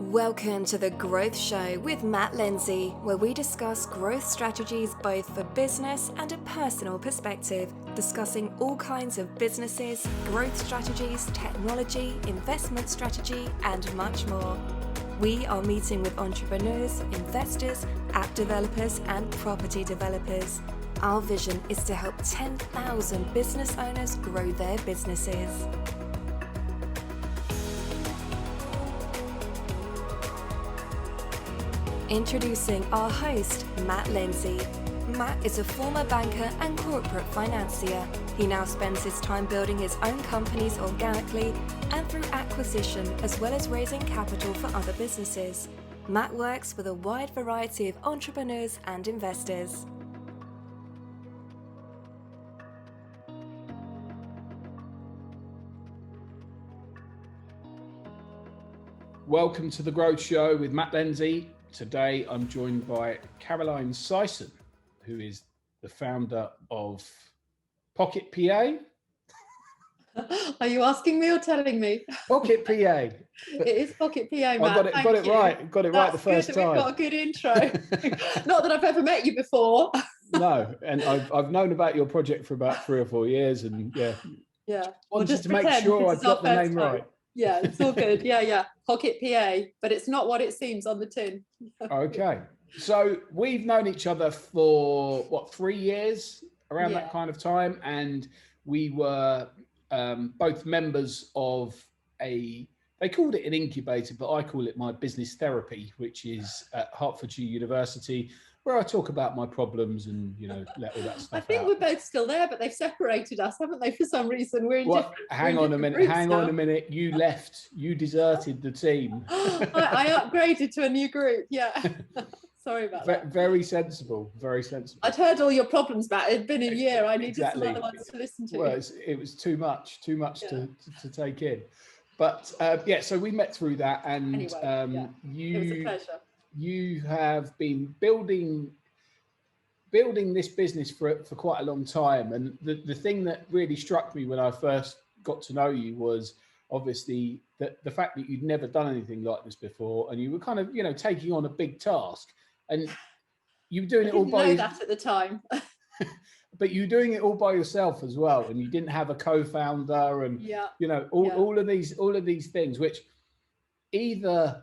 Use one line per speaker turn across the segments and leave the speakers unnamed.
Welcome to The Growth Show with Matt Lindsay, where we discuss growth strategies both for business and a personal perspective, discussing all kinds of businesses, growth strategies, technology, investment strategy, and much more. We are meeting with entrepreneurs, investors, app developers, and property developers. Our vision is to help 10,000 business owners grow their businesses. Introducing our host, Matt Lindsay. Matt is a former banker and corporate financier. He now spends his time building his own companies organically and through acquisition, as well as raising capital for other businesses. Matt works with a wide variety of entrepreneurs and investors.
Welcome to The Growth Show with Matt Lindsay. Today I'm joined by Caroline Syson, who is the founder of PocketPA.
Are you asking me or telling me?
PocketPA.
It is PocketPA, Matt.
I got it right. Got it right the first time.
We've got a good intro. Not that I've ever met you before.
No, and I've known about your project for about 3 or 4 years, and
yeah.
Wanted to make sure I got the name right.
Yeah, it's all good. Yeah. PocketPA, but it's not what it seems on the tin.
Okay. So we've known each other for 3 years, around that kind of time, and we were both members of they called it an incubator, but I call it my business therapy, which is at Hertfordshire University, where I talk about my problems and, let all that stuff out.
I think we're both still there, but they've separated us, haven't they, for some reason? We're in different
Hang on a minute. You left. You deserted the team.
I upgraded to a new group, yeah. Sorry about that.
Very sensible, very sensible.
I'd heard all your problems, Matt. It'd been a year. I needed some other ones to listen to.
Well, it was too much to take in. But so we met through that, and
anyway, it was a pleasure.
You have been building this business for quite a long time, and the thing that really struck me when I first got to know you was obviously the fact that you'd never done anything like this before, and you were kind of taking on a big task, and you were doing it all by
that at the time.
But you're doing it all by yourself as well, and you didn't have a co-founder, and all of these things, which either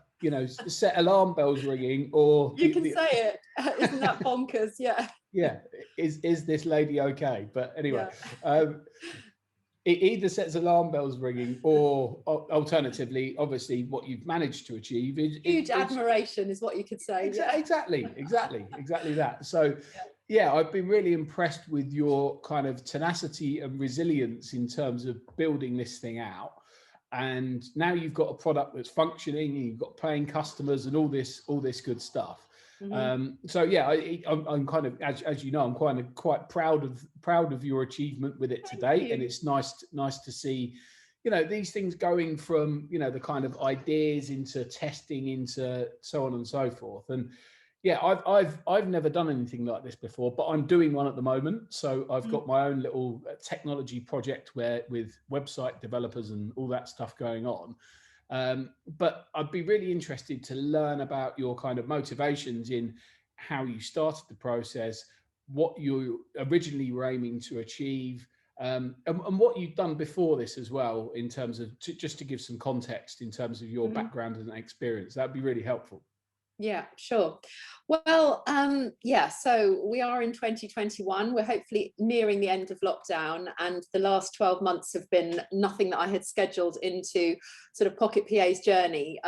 set alarm bells ringing, or
you can say it. Isn't that bonkers? Yeah.
Is this lady okay? But anyway, it either sets alarm bells ringing, or alternatively, obviously, what you've managed to achieve is
huge admiration, is what you could say.
Exactly that. So. Yeah, I've been really impressed with your kind of tenacity and resilience in terms of building this thing out. And now you've got a product that's functioning, and you've got paying customers and all this good stuff. Mm-hmm. I'm kind of, as you know, I'm quite proud of your achievement with it today. And it's nice to see, these things going from, the kind of ideas into testing, into so on and so forth. And yeah, I've never done anything like this before, but I'm doing one at the moment. So I've got my own little technology project with website developers and all that stuff going on. But I'd be really interested to learn about your kind of motivations in how you started the process, what you originally were aiming to achieve, and what you've done before this as well, in terms of just to give some context in terms of your background and experience. That'd be really helpful.
Yeah, sure. Well, so we are in 2021. We're hopefully nearing the end of lockdown, and the last 12 months have been nothing that I had scheduled into sort of PocketPA's journey.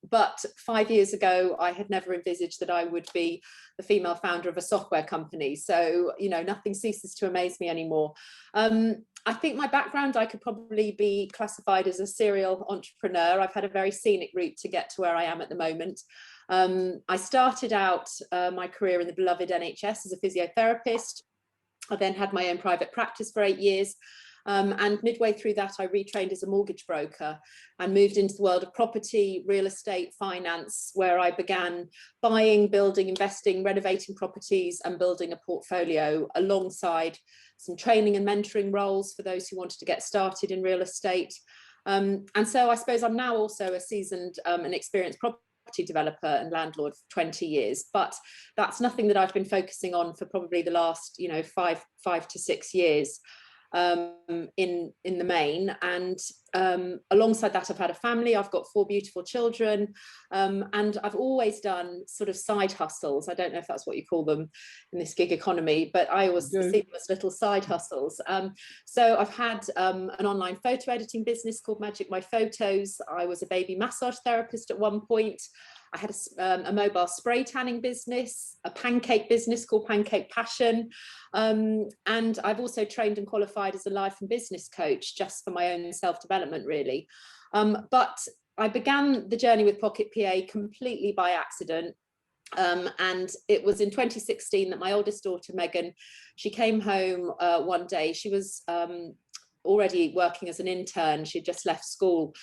But 5 years ago, I had never envisaged that I would be the female founder of a software company. So, nothing ceases to amaze me anymore. I think my background, I could probably be classified as a serial entrepreneur. I've had a very scenic route to get to where I am at the moment. I started out my career in the beloved NHS as a physiotherapist. I then had my own private practice for 8 years. And midway through that, I retrained as a mortgage broker and moved into the world of property, real estate, finance, where I began buying, building, investing, renovating properties and building a portfolio, alongside some training and mentoring roles for those who wanted to get started in real estate. And so I suppose I'm now also a seasoned and experienced property developer and landlord for 20 years, but that's nothing that I've been focusing on for probably the last, you know, five to 6 years in the main. And alongside that, I've had a family. I've got 4 beautiful children, and I've always done sort of side hustles. I don't know if that's what you call them in this gig economy, but I always see them as little side hustles. So I've had an online photo editing business called Magic My Photos. I was a baby massage therapist at one point. I had a mobile spray tanning business, a pancake business called Pancake Passion. And I've also trained and qualified as a life and business coach, just for my own self-development, really. But I began the journey with PocketPA completely by accident. And it was in 2016 that my oldest daughter, Megan, she came home one day. She was already working as an intern. She'd just left school.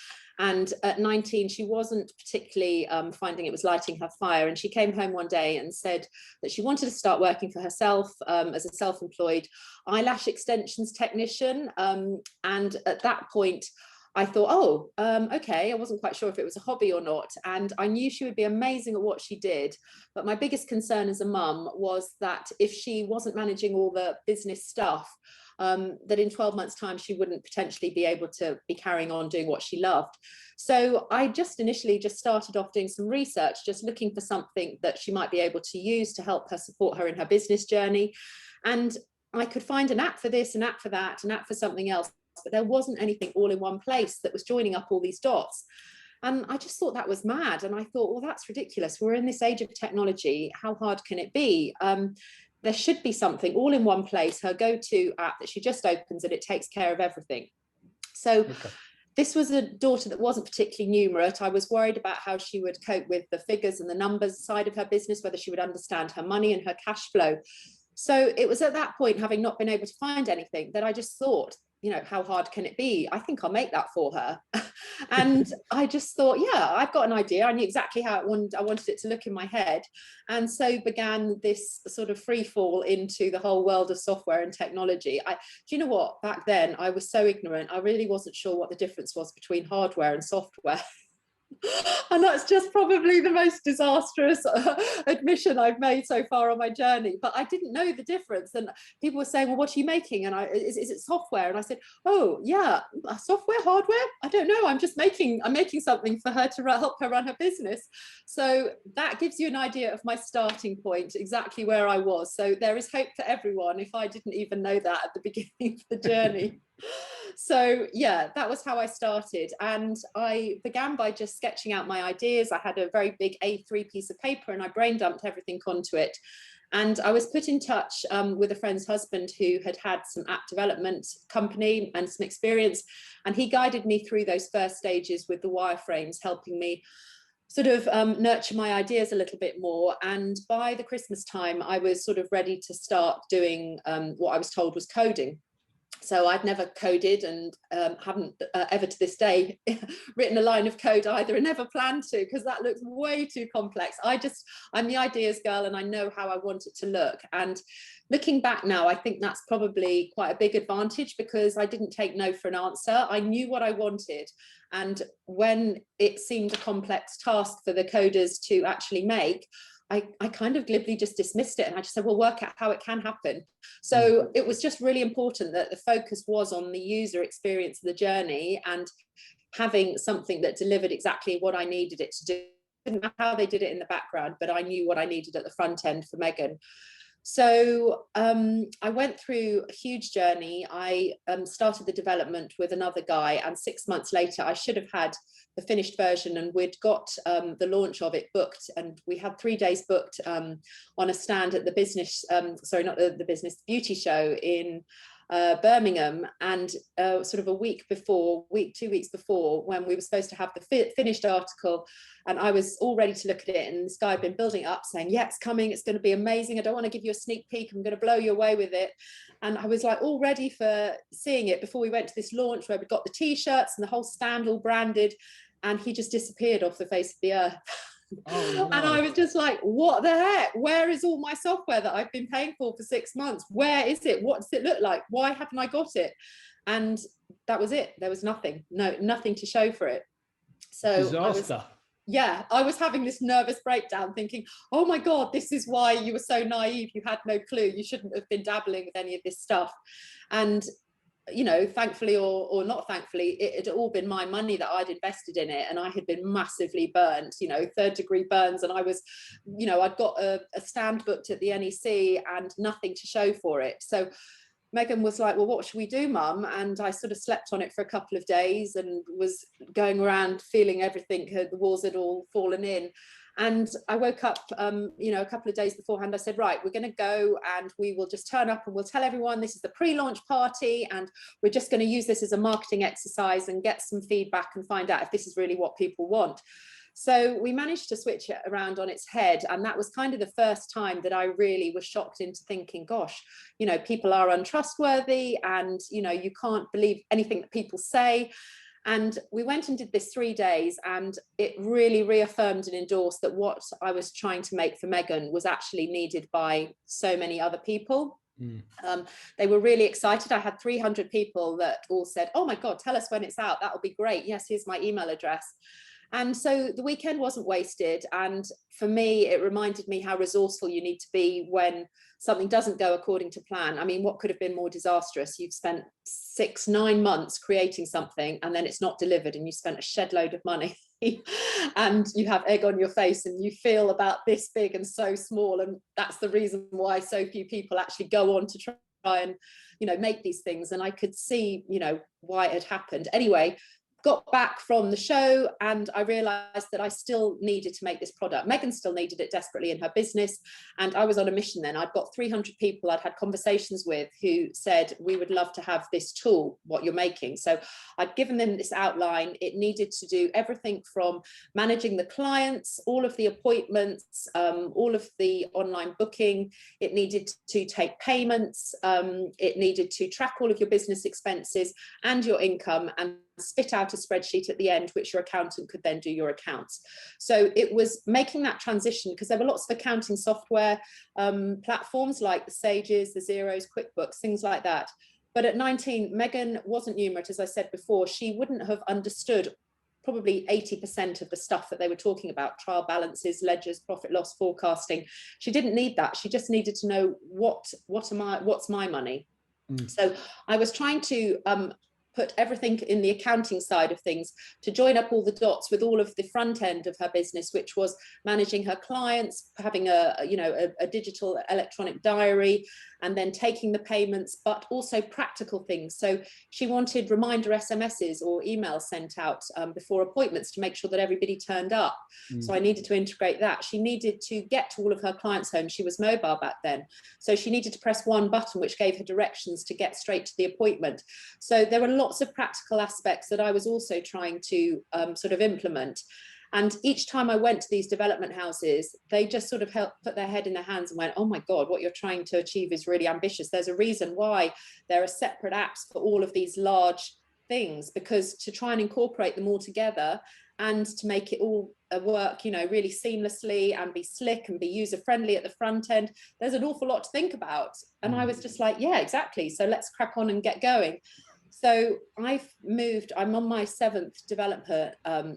And at 19, she wasn't particularly finding it was lighting her fire. And she came home one day and said that she wanted to start working for herself as a self-employed eyelash extensions technician. And at that point, I thought, oh, okay, I wasn't quite sure if it was a hobby or not. And I knew she would be amazing at what she did. But my biggest concern as a mum was that if she wasn't managing all the business stuff, that in 12 months' time, she wouldn't potentially be able to be carrying on doing what she loved. So I just initially just started off doing some research, just looking for something that she might be able to use to help her support her in her business journey. And I could find an app for this, an app for that, an app for something else, but there wasn't anything all in one place that was joining up all these dots. And I just thought that was mad. And I thought, well, that's ridiculous. We're in this age of technology. How hard can it be? There should be something all in one place, her go-to app that she just opens and it takes care of everything. So this was a daughter that wasn't particularly numerate. I was worried about how she would cope with the figures and the numbers side of her business, whether she would understand her money and her cash flow. So it was at that point, having not been able to find anything, that I just thought, you know, how hard can it be? I think I'll make that for her. And I just thought, yeah, I've got an idea. I knew exactly how I wanted it to look in my head. And so began this sort of free fall into the whole world of software and technology. Do you know what? Back then, I was so ignorant. I really wasn't sure what the difference was between hardware and software. And that's just probably the most disastrous admission I've made so far on my journey. But I didn't know the difference. And people were saying, well, what are you making? And is it software? And I said, oh, yeah, software, hardware? I don't know. I'm making something for her to help her run her business. So that gives you an idea of my starting point, exactly where I was. So there is hope for everyone if I didn't even know that at the beginning of the journey. So yeah, that was how I started. And I began by just sketching out my ideas. I had a very big A3 piece of paper and I brain dumped everything onto it. And I was put in touch with a friend's husband who had had some app development company and some experience. And he guided me through those first stages with the wireframes, helping me sort of nurture my ideas a little bit more. And by the Christmas time, I was sort of ready to start doing what I was told was coding. So I'd never coded and haven't ever to this day written a line of code either, and never planned to, because that looks way too complex. I'm the ideas girl and I know how I want it to look. And looking back now, I think that's probably quite a big advantage, because I didn't take no for an answer. I knew what I wanted. And when it seemed a complex task for the coders to actually make, I kind of glibly just dismissed it, and I just said, well, work out how it can happen. So it was just really important that the focus was on the user experience of the journey and having something that delivered exactly what I needed it to do. I didn't know how they did it in the background, but I knew what I needed at the front end for Megan. So I went through a huge journey. I started the development with another guy, and 6 months later, I should have had the finished version, and we'd got the launch of it booked, and we had 3 days booked on a stand at the business, sorry, not the business, beauty show in Birmingham. And sort of 2 weeks before, when we were supposed to have the finished article, and I was all ready to look at it, and this guy had been building it up saying, yeah, it's coming, it's going to be amazing, I don't want to give you a sneak peek, I'm going to blow you away with it. And I was like all ready for seeing it before we went to this launch where we got the t-shirts and the whole stand all branded, and he just disappeared off the face of the earth. Oh, no. And I was just like, what the heck? Where is all my software that I've been paying for 6 months? Where is it? What does it look like? Why haven't I got it? And that was it. There was nothing to show for it. So
disaster.
yeah, I was having this nervous breakdown thinking, oh my God, this is why you were so naive. You had no clue. You shouldn't have been dabbling with any of this stuff. And you know, thankfully or not thankfully, it had all been my money that I'd invested in it, and I had been massively burnt, you know, 3rd-degree burns, and I was, you know, I'd got a stand booked at the NEC and nothing to show for it. So Megan was like, well, what should we do, Mum? And I sort of slept on it for a couple of days and was going around feeling everything, the walls had all fallen in. And I woke up, you know, a couple of days beforehand. I said, right, we're going to go and we will just turn up and we'll tell everyone this is the pre-launch party. And we're just going to use this as a marketing exercise and get some feedback and find out if this is really what people want. So we managed to switch it around on its head. And that was kind of the first time that I really was shocked into thinking, gosh, you know, people are untrustworthy and, you know, you can't believe anything that people say. And we went and did this 3 days, and it really reaffirmed and endorsed that what I was trying to make for Megan was actually needed by so many other people. They were really excited. I had 300 people that all said, oh my God, tell us when it's out. That'll be great. Yes, here's my email address. And so the weekend wasn't wasted. And for me, it reminded me how resourceful you need to be when something doesn't go according to plan. I mean, what could have been more disastrous? You've spent 6-9 months creating something and then it's not delivered, and you spent a shed load of money and you have egg on your face and you feel about this big and so small. And that's the reason why so few people actually go on to try and, you know, make these things. And I could see, you know, why it had happened. Anyway, got back from the show and I realized that I still needed to make this product. Megan still needed it desperately in her business. And I was on a mission then. I'd got 300 people I'd had conversations with who said, we would love to have this tool, what you're making. So I'd given them this outline. It needed to do everything from managing the clients, all of the appointments, all of the online booking. It needed to take payments. It needed to track all of your business expenses and your income, and spit out a spreadsheet at the end, which your accountant could then do your accounts. So it was making that transition, because there were lots of accounting software platforms like the Sages, the Xeros, QuickBooks, things like that. But at 19, Megan wasn't numerate, as I said before. She wouldn't have understood probably 80% of the stuff that they were talking about: trial balances, ledgers, profit loss forecasting. She didn't need that. She just needed to know what's my money. So I was trying to put everything in the accounting side of things to join up all the dots with all of the front end of her business, which was managing her clients, having a digital electronic diary, and then taking the payments, but also practical things. So she wanted reminder SMSs or emails sent out before appointments to make sure that everybody turned up. So I needed to integrate that. She needed to get to all of her clients' homes. She was mobile back then. So she needed to press one button, which gave her directions to get straight to the appointment. So there were lots of practical aspects that I was also trying to sort of implement. And each time I went to these development houses, they just sort of put their head in their hands and went, oh my God, what you're trying to achieve is really ambitious. There's a reason why there are separate apps for all of these large things, because to try and incorporate them all together and to make it all work, you know, really seamlessly and be slick and be user-friendly at the front end, there's an awful lot to think about. And I was just like, yeah, exactly. So let's crack on and get going. So I'm on my 7th developer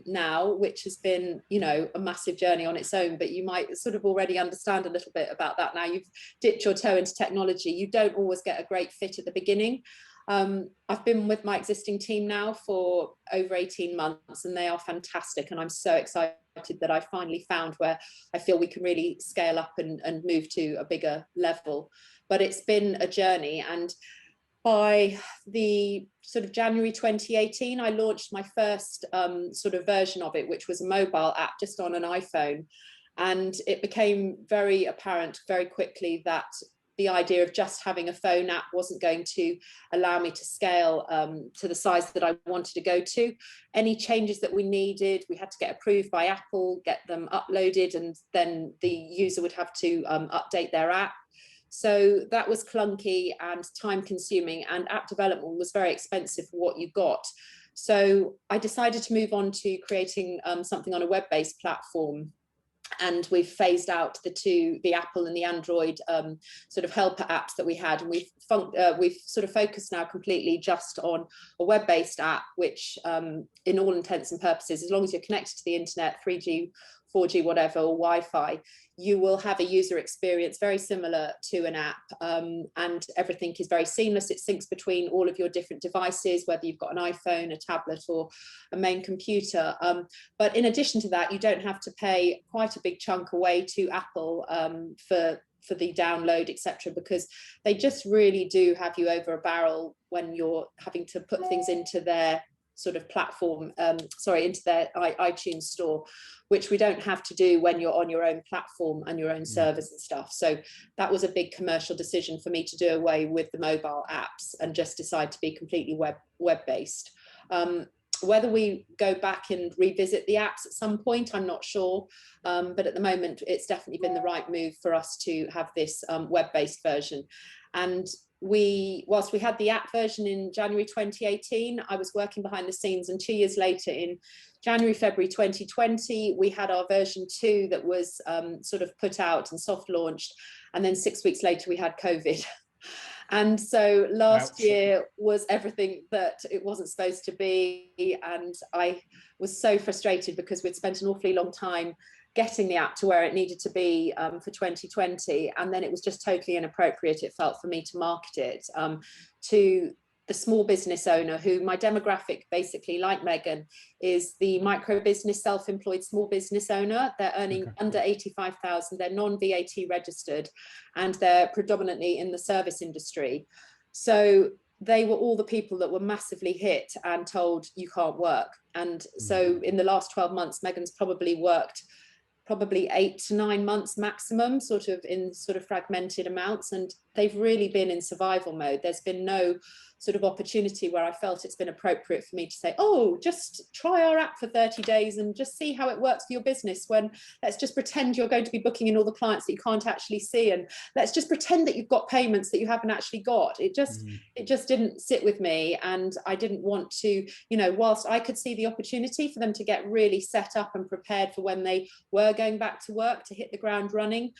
now, which has been, you know, a massive journey on its own, but you might sort of already understand a little bit about that now. You've dipped your toe into technology. You don't always get a great fit at the beginning. I've been with my existing team now for over 18 months and they are fantastic. And I'm so excited that I finally found where I feel we can really scale up and move to a bigger level. But it's been a journey, and by the sort of January 2018, I launched my first sort of version of it, which was a mobile app just on an iPhone. And it became very apparent very quickly that the idea of just having a phone app wasn't going to allow me to scale to the size that I wanted to go to. Any changes that we needed, we had to get approved by Apple, get them uploaded, and then the user would have to update their app. So that was clunky and time consuming, and app development was very expensive for what you got. So I decided to move on to creating something on a web-based platform. and we've phased out the Apple and the Android sort of helper apps that we had, and we've sort of focused now completely just on a web-based app, which in all intents and purposes, as long as you're connected to the internet, 3G, 4G, whatever, or Wi-Fi, you will have a user experience very similar to an app, and everything is very seamless. It syncs between all of your different devices, whether you've got an iPhone, a tablet, or a main computer. But in addition to that, you don't have to pay quite a big chunk away to Apple for the download, etc., because they just really do have you over a barrel when you're having to put things into their sort of platform, into their iTunes store, which we don't have to do when you're on your own platform and your own servers and stuff. So that was a big commercial decision for me to do away with the mobile apps and just decide to be completely web-based. Whether we go back and revisit the apps at some point, I'm not sure. But at the moment, it's definitely been the right move for us to have this web-based version. And whilst we had the app version in January 2018, I was working behind the scenes, and 2 years later, in January, February 2020, we had our version 2 that was sort of put out and soft launched. And then 6 weeks later, we had COVID. And so last year was everything that it wasn't supposed to be. And I was so frustrated because we'd spent an awfully long time getting the app to where it needed to be for 2020. And then it was just totally inappropriate, it felt, for me to market it to the small business owner, who my demographic, basically like Megan, is the micro business, self-employed small business owner. They're earning under 85,000, they're non-VAT registered, and they're predominantly in the service industry. So they were all the people that were massively hit and told you can't work. And so in the last 12 months, Megan's probably worked 8 to 9 months maximum, sort of in sort of fragmented amounts, and they've really been in survival mode. There's been no sort of opportunity where I felt it's been appropriate for me to say, oh, just try our app for 30 days and just see how it works for your business, when let's just pretend you're going to be booking in all the clients that you can't actually see, and let's just pretend that you've got payments that you haven't actually got. It just didn't sit with me, and I didn't want to, you know, whilst I could see the opportunity for them to get really set up and prepared for when they were going back to work to hit the ground running,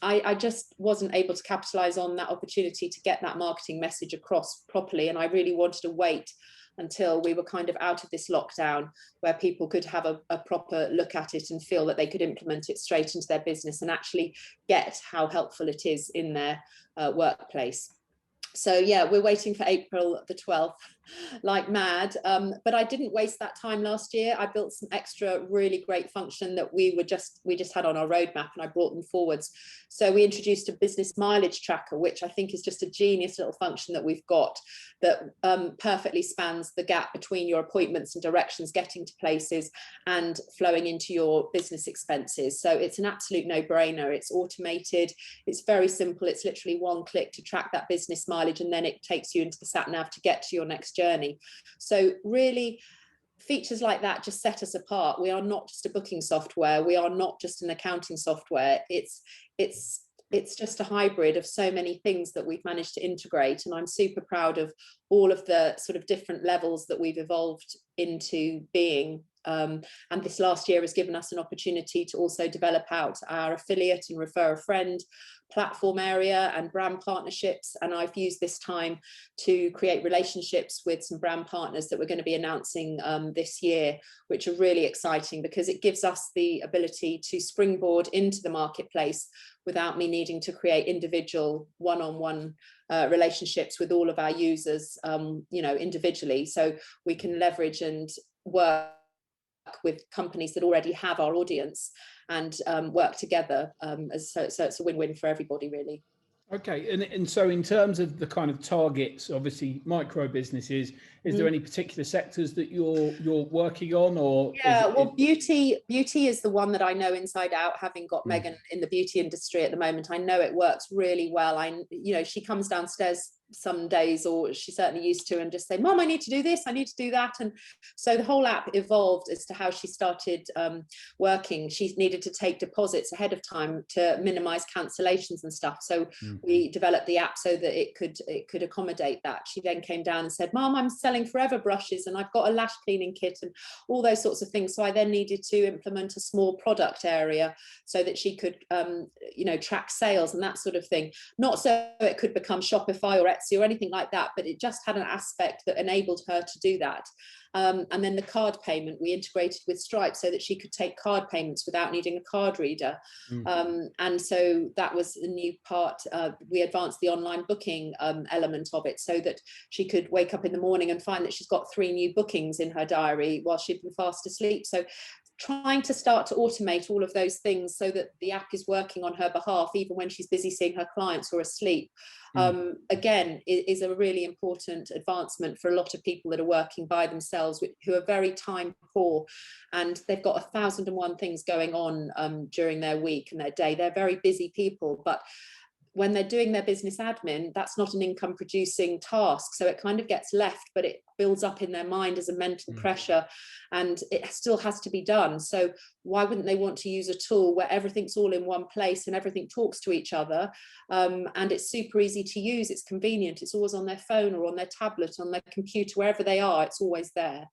I just wasn't able to capitalize on that opportunity to get that marketing message across properly. And I really wanted to wait until we were kind of out of this lockdown, where people could have a proper look at it and feel that they could implement it straight into their business and actually get how helpful it is in their workplace. So yeah, we're waiting for April the 12th like mad, but I didn't waste that time last year. I built some extra really great function that we just had on our roadmap, and I brought them forwards. So we introduced a business mileage tracker, which I think is just a genius little function that we've got that perfectly spans the gap between your appointments and directions getting to places and flowing into your business expenses. So it's an absolute no-brainer. It's automated, it's very simple, it's literally one click to track that business mileage, and then it takes you into the sat nav to get to your next journey. So really, features like that just set us apart. We are not just a booking software, we are not just an accounting software. It's just a hybrid of so many things that we've managed to integrate, and I'm super proud of all of the sort of different levels that we've evolved into being. And this last year has given us an opportunity to also develop out our affiliate and refer a friend platform area and brand partnerships. And I've used this time to create relationships with some brand partners that we're going to be announcing this year, which are really exciting because it gives us the ability to springboard into the marketplace without me needing to create individual one-on-one relationships with all of our users, individually. So we can leverage and work with companies that already have our audience and work together. So it's a win-win for everybody, really.
Okay, and so in terms of the kind of targets, obviously micro businesses, is there any particular sectors that you're working on, or?
Yeah, beauty is the one that I know inside out, having got Megan in the beauty industry at the moment. I know it works really well. She comes downstairs some days, or she certainly used to, and just say, Mom, I need to do this, I need to do that. And so the whole app evolved as to how she started working. She needed to take deposits ahead of time to minimize cancellations and stuff. So we developed the app so that it could accommodate that. She then came down and said, Mom, I'm selling forever brushes and I've got a lash cleaning kit and all those sorts of things. So I then needed to implement a small product area so that she could track sales and that sort of thing. Not so it could become Shopify or Etsy or anything like that, but it just had an aspect that enabled her to do that. And then the card payment, we integrated with Stripe so that she could take card payments without needing a card reader. And so that was a new part. We advanced the online booking element of it so that she could wake up in the morning and find that she's got 3 new bookings in her diary while she'd been fast asleep. So trying to start to automate all of those things so that the app is working on her behalf, even when she's busy seeing her clients or asleep, again, is a really important advancement for a lot of people that are working by themselves, who are very time poor, and they've got 1,001 things going on during their week and their day. They're very busy people, but when they're doing their business admin, that's not an income producing task. So it kind of gets left, but it builds up in their mind as a mental pressure, and it still has to be done. So why wouldn't they want to use a tool where everything's all in one place and everything talks to each other? And it's super easy to use. It's convenient. It's always on their phone or on their tablet, on their computer, wherever they are, it's always there.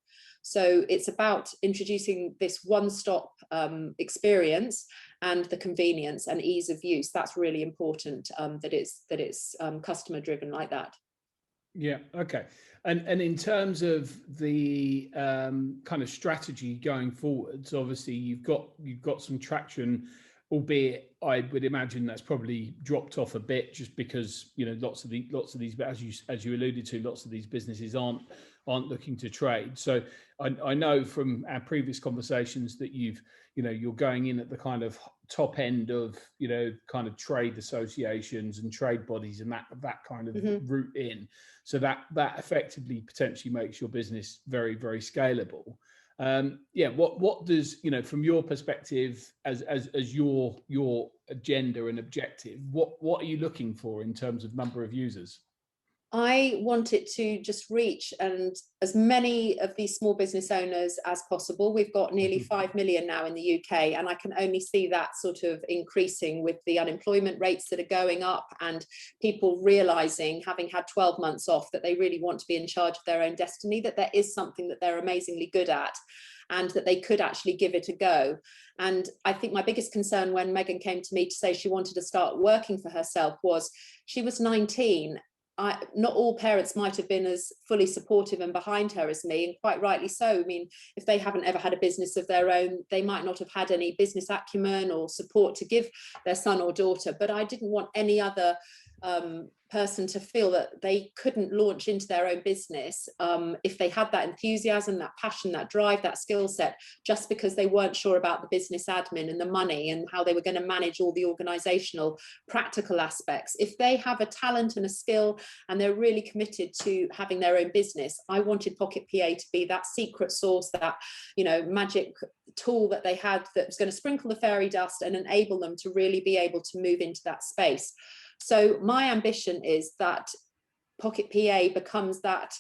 So it's about introducing this one-stop experience and the convenience and ease of use. That's really important, that it's customer driven like that.
Yeah. Okay. And in terms of the kind of strategy going forwards, obviously you've got some traction, albeit I would imagine that's probably dropped off a bit just because lots of these, as you alluded to, lots of these businesses aren't looking to trade. So I know from our previous conversations that you're going in at the kind of top end of kind of trade associations and trade bodies and that kind of route in, so that effectively potentially makes your business very, very scalable. What does, from your perspective as your agenda and objective, what are you looking for in terms of number of users?
I want it to just reach and as many of these small business owners as possible. We've got nearly 5 million now in the UK, and I can only see that sort of increasing with the unemployment rates that are going up and people realizing, having had 12 months off, that they really want to be in charge of their own destiny, that there is something that they're amazingly good at and that they could actually give it a go. And I think my biggest concern when Megan came to me to say she wanted to start working for herself was she was 19. Not all parents might have been as fully supportive and behind her as me, and quite rightly so. I mean, if they haven't ever had a business of their own, they might not have had any business acumen or support to give their son or daughter. But I didn't want any other person to feel that they couldn't launch into their own business if they had that enthusiasm, that passion, that drive, that skill set, just because they weren't sure about the business admin and the money and how they were going to manage all the organizational practical aspects. If they have a talent and a skill and they're really committed to having their own business, I wanted PocketPA to be that secret sauce, that magic tool that they had that was going to sprinkle the fairy dust and enable them to really be able to move into that space. So my ambition is that PocketPA becomes that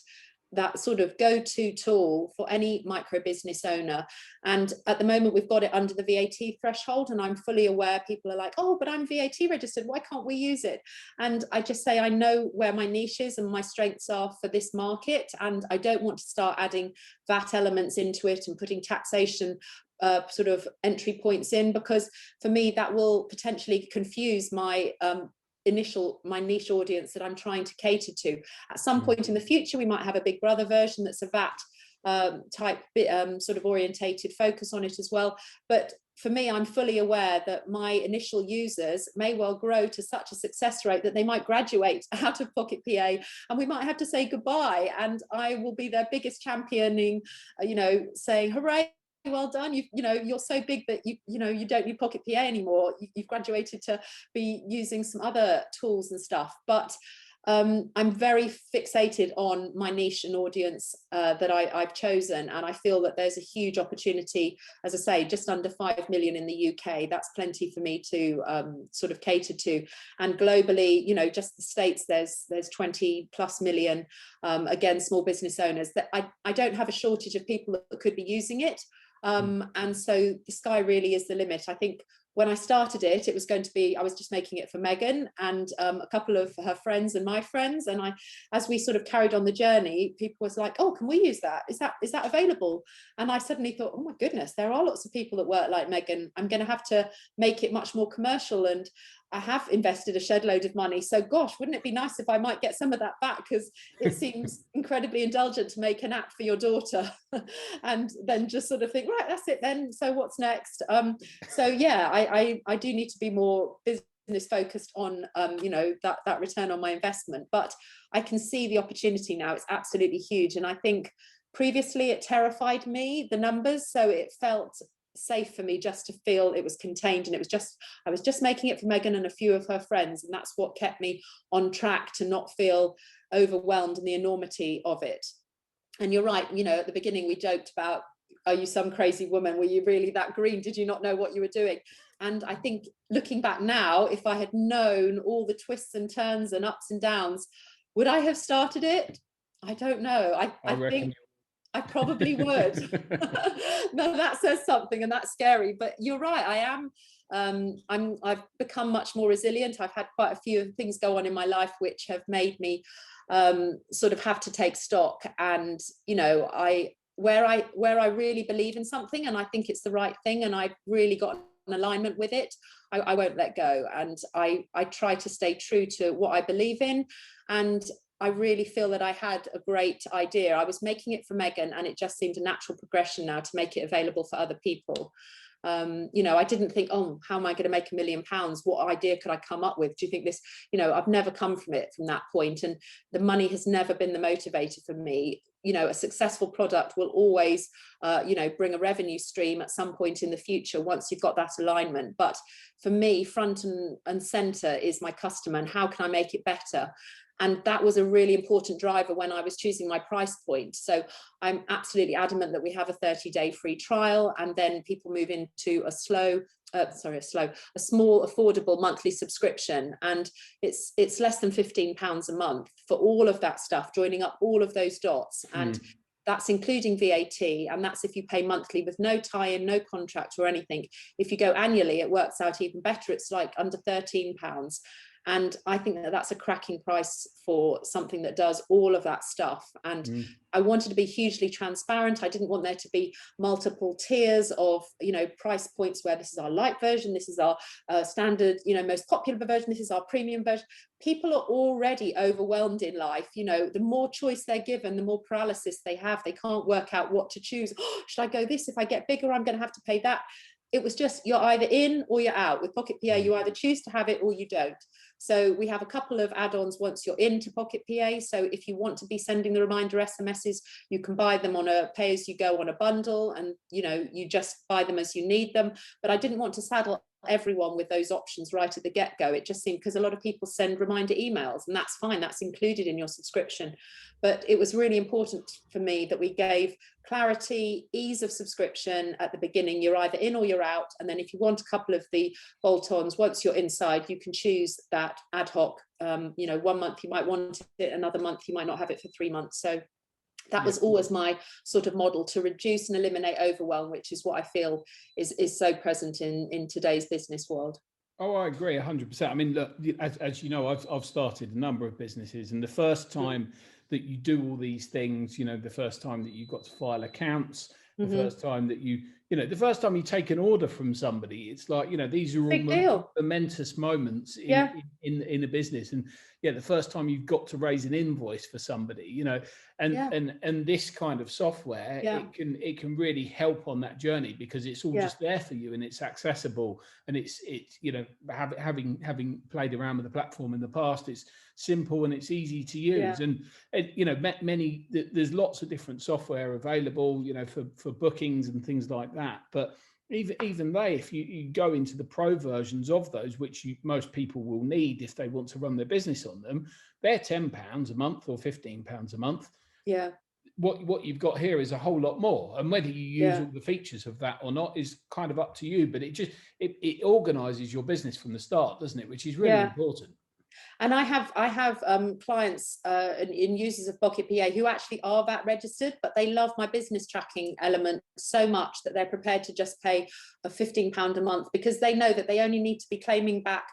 sort of go-to tool for any micro business owner. And at the moment, we've got it under the VAT threshold, and I'm fully aware people are like, oh, but I'm VAT registered, why can't we use it? And I just say, I know where my niche is and my strengths are for this market, and I don't want to start adding VAT elements into it and putting taxation sort of entry points in, because for me, that will potentially confuse my niche audience that I'm trying to cater to. At some point in the future, we might have a Big Brother version that's a VAT type sort of orientated focus on it as well. But for me, I'm fully aware that my initial users may well grow to such a success rate that they might graduate out of PocketPA and we might have to say goodbye. And I will be their biggest championing, saying, hooray, well done, you're so big that you don't need PocketPA anymore, you've graduated to be using some other tools and stuff. But I'm very fixated on my niche and audience that I've chosen, and I feel that there's a huge opportunity. As I say, just under 5 million in the UK. That's plenty for me to sort of cater to. And globally, you know, just the States, there's 20 plus million, again, small business owners. That I don't have a shortage of people that could be using it. And so the sky really is the limit. I think when I started it, it was going to be, I was just making it for Megan and a couple of her friends and my friends. And as we sort of carried on the journey, people was like, oh, can we use that? Is that available? And I suddenly thought, oh my goodness, there are lots of people that work like Megan. I'm going to have to make it much more commercial. And I have invested a shed load of money. So gosh, wouldn't it be nice if I might get some of that back? Because it seems incredibly indulgent to make an app for your daughter and then just sort of think, right, that's it then. So what's next? So yeah, I do need to be more business focused on, you know, that return on my investment. But I can see the opportunity now. It's absolutely huge. And I think previously it terrified me, the numbers. So it felt safe for me just to feel it was contained, and I was just making it for Megan and a few of her friends, and that's what kept me on track to not feel overwhelmed in the enormity of it. And you're right, you know, at the beginning we joked about, are you some crazy woman, were you really that green, did you not know what you were doing? And I think looking back now, if I had known all the twists and turns and ups and downs, would I have started it? I don't know. I think I probably would. No, that says something, and that's scary. But you're right. I am. I've become much more resilient. I've had quite a few things go on in my life which have made me sort of have to take stock. And you know, where I really believe in something, and I think it's the right thing, and I've really got an alignment with it, I won't let go. And I try to stay true to what I believe in. And I really feel that I had a great idea. I was making it for Megan, and it just seemed a natural progression now to make it available for other people. You know, I didn't think, oh, how am I going to make £1 million? What idea could I come up with? Do you think this, you know, I've never come from that point, and the money has never been the motivator for me. You know, a successful product will always, you know, bring a revenue stream at some point in the future once you've got that alignment. But for me, front and center is my customer, and how can I make it better? And that was a really important driver when I was choosing my price point. So I'm absolutely adamant that we have a 30-day free trial, and then people move into a small, affordable monthly subscription. And it's less than £15 a month for all of that stuff, joining up all of those dots. And that's including VAT, and that's if you pay monthly with no tie-in, no contract or anything. If you go annually, it works out even better. It's like under £13. And I think that that's a cracking price for something that does all of that stuff. And I wanted to be hugely transparent. I didn't want there to be multiple tiers of, you know, price points where this is our light version, this is our standard, you know, most popular version, this is our premium version. People are already overwhelmed in life. You know, the more choice they're given, the more paralysis they have. They can't work out what to choose. Oh, should I go this? If I get bigger, I'm going to have to pay that. It was just, you're either in or you're out. With PocketPA, you either choose to have it or you don't. So we have a couple of add-ons once you're into PocketPA. So if you want to be sending the reminder SMSs, you can buy them on a pay-as-you-go on a bundle, and you know, you just buy them as you need them. But I didn't want to saddle everyone with those options right at the get-go. It just seemed, because a lot of people send reminder emails, and that's fine, that's included in your subscription. But it was really important for me that we gave clarity, ease of subscription at the beginning. You're either in or you're out. And then if you want a couple of the bolt-ons, once you're inside, you can choose that ad hoc. You know, 1 month you might want it, another month you might not have it for 3 months. So that was always my sort of model, to reduce and eliminate overwhelm, which is what I feel is so present in today's business world.
Oh, I agree 100%. I mean, look, as you know, I've started a number of businesses, and the first time that you do all these things, you know, the first time that you've got to file accounts, the first time that you know, the first time you take an order from somebody, it's like, you know, these are all momentous moments in a business. And yeah, the first time you've got to raise an invoice for somebody, you know, and this kind of software, it can really help on that journey, because it's all just there for you, and it's accessible, and it's you know, having played around with the platform in the past, it's simple and it's easy to use. And you know, there's lots of different software available, you know, for bookings and things like that. But even they, if you go into the pro versions of those, which most people will need if they want to run their business on them, they're £10 a month or £15 a month.
Yeah.
What you've got here is a whole lot more, and whether you use all the features of that or not is kind of up to you. But it organizes your business from the start, doesn't it? Which is really important.
And I have clients and users of PocketPA who actually are VAT registered, but they love my business tracking element so much that they're prepared to just pay a £15 a month, because they know that they only need to be claiming back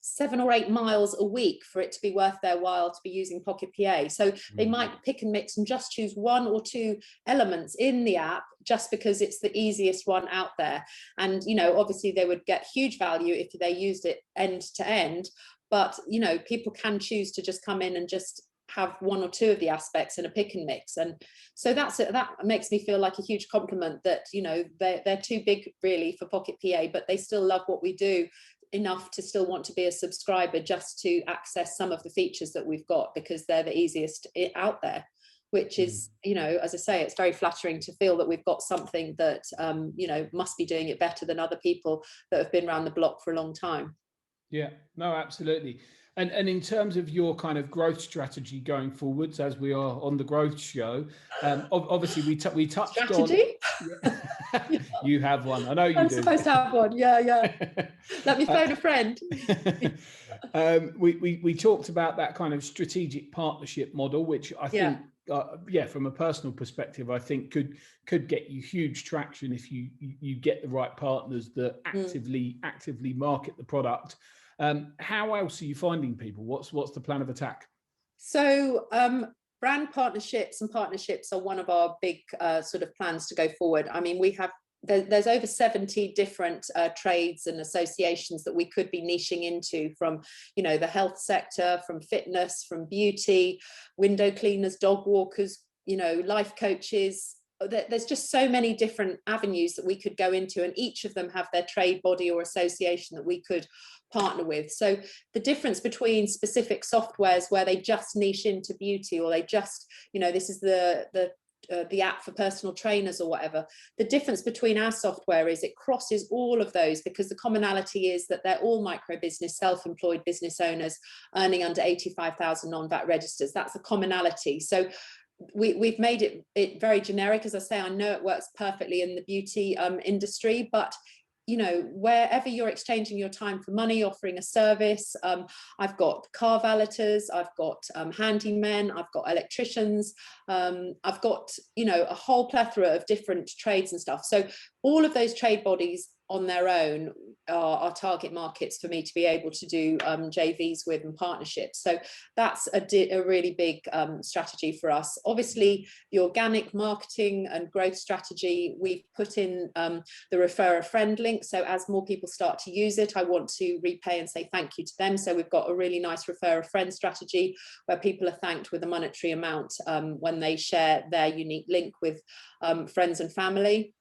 7 or 8 miles a week for it to be worth their while to be using PocketPA. So they might pick and mix and just choose 1 or 2 elements in the app just because it's the easiest one out there. And, you know, obviously they would get huge value if they used it end to end. But, you know, people can choose to just come in and just have 1 or 2 of the aspects in a pick and mix. And so that makes me feel like a huge compliment that, you know, they're too big really for PocketPA, but they still love what we do enough to still want to be a subscriber just to access some of the features that we've got, because they're the easiest out there, which is, you know, as I say, it's very flattering to feel that we've got something that, you know, must be doing it better than other people that have been around the block for a long time.
Yeah, no, absolutely. And in terms of your kind of growth strategy going forwards, as we are on the growth show, obviously we touched
strategy?
on. Yeah. You have one. I know you do.
I'm supposed to have one. Yeah. Let me phone a friend.
We talked about that kind of strategic partnership model, which I think, from a personal perspective, I think could get you huge traction if you get the right partners that actively market the product. How else are you finding people? What's the plan of attack?
So brand partnerships are one of our big sort of plans to go forward. I mean, there's over 70 different trades and associations that we could be niching into, from, you know, the health sector, from fitness, from beauty, window cleaners, dog walkers, you know, life coaches. There's just so many different avenues that we could go into, and each of them have their trade body or association that we could partner with. So the difference between specific softwares where they just niche into beauty, or they just, you know, this is the app for personal trainers or whatever, the difference between our software is it crosses all of those, because the commonality is that they're all micro business, self-employed business owners earning under 85,000 non-VAT registers. That's a commonality. So we've made it very generic. As I say, I know it works perfectly in the beauty industry, but, you know, wherever you're exchanging your time for money, offering a service, I've got car valeters, I've got handymen, I've got electricians, I've got, you know, a whole plethora of different trades and stuff. So all of those trade bodies on their own are target markets for me to be able to do JVs with and partnerships. So that's a really big strategy for us. Obviously, the organic marketing and growth strategy, we've put in the refer a friend link. So as more people start to use it, I want to repay and say thank you to them. So we've got a really nice refer a friend strategy where people are thanked with a monetary amount when they share their unique link with friends and family.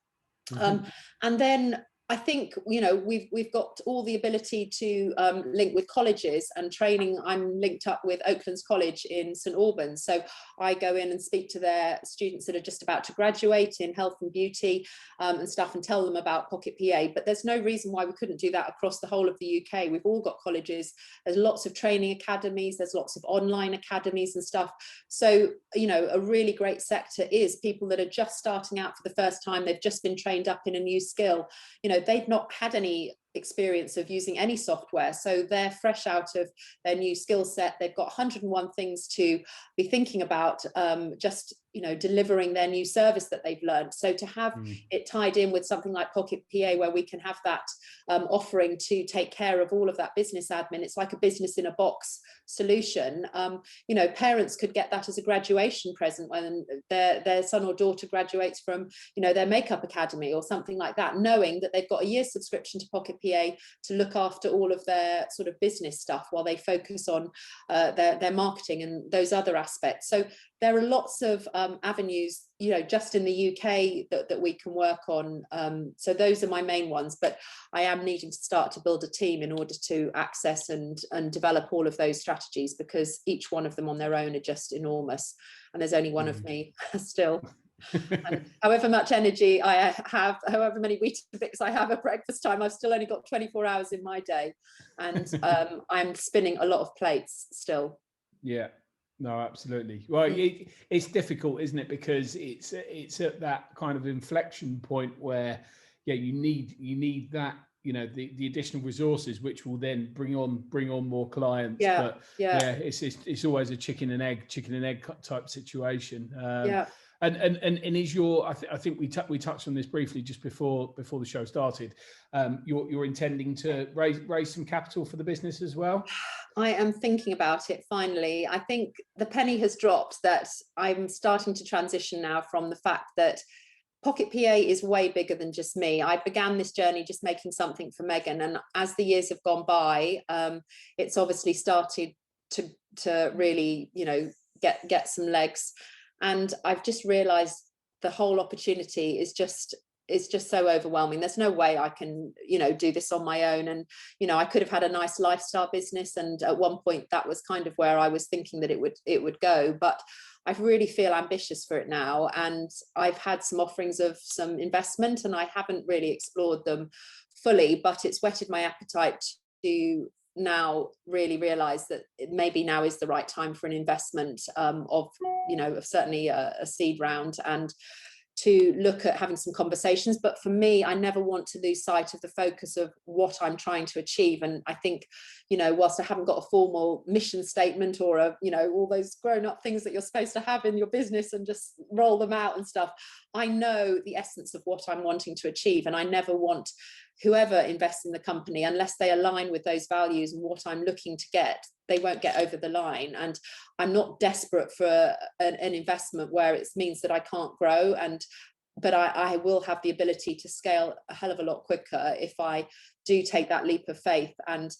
And then I think, you know, we've got all the ability to link with colleges and training. I'm linked up with Oaklands College in St Albans, so I go in and speak to their students that are just about to graduate in health and beauty and stuff, and tell them about PocketPA. But there's no reason why we couldn't do that across the whole of the UK. We've all got colleges, there's lots of training academies, there's lots of online academies and stuff. So, you know, a really great sector is people that are just starting out for the first time. They've just been trained up in a new skill. You know, they've not had any experience of using any software, so they're fresh out of their new skill set. They've got 101 things to be thinking about, just, you know, delivering their new service that they've learned. So to have it tied in with something like PocketPA, where we can have that offering to take care of all of that business admin, it's like a business in a box solution. You know, parents could get that as a graduation present when their son or daughter graduates from, you know, their makeup academy or something like that, knowing that they've got a year's subscription to PocketPA to look after all of their sort of business stuff while they focus on their marketing and those other aspects. So there are lots of avenues, you know, just in the UK that we can work on. So those are my main ones, but I am needing to start to build a team in order to access and develop all of those strategies, because each one of them on their own are just enormous, and there's only one of me still. And however much energy I have, however many Weetabix I have at breakfast time, I've still only got 24 hours in my day. And I'm spinning a lot of plates still.
Yeah, no, absolutely. Well, it's difficult, isn't it? Because it's at that kind of inflection point where, yeah, you need that, the additional resources, which will then bring on more clients.
Yeah,
but
yeah,
it's always a chicken and egg type situation.
yeah.
And is your, I think we touched on this briefly just before the show started. You're intending to raise some capital for the business as well?
I am thinking about it finally. I think the penny has dropped that I'm starting to transition now from the fact that PocketPA is way bigger than just me. I began this journey just making something for Megan, and as the years have gone by, it's obviously started to really, get some legs. And I've just realised the whole opportunity is just so overwhelming. There's no way I can, do this on my own. And, I could have had a nice lifestyle business. And at one point that was kind of where I was thinking that it would go. But I really feel ambitious for it now. And I've had some offerings of some investment and I haven't really explored them fully, but it's whetted my appetite to now really realize that maybe now is the right time for an investment of certainly a seed round, and to look at having some conversations. But for me, I never want to lose sight of the focus of what I'm trying to achieve. And I think, whilst I haven't got a formal mission statement or all those grown-up things that you're supposed to have in your business and just roll them out and stuff, I know the essence of what I'm wanting to achieve. And I never want whoever invests in the company, unless they align with those values and what I'm looking to get, they won't get over the line. And I'm not desperate for an investment where it means that I can't grow, but I will have the ability to scale a hell of a lot quicker if I do take that leap of faith. And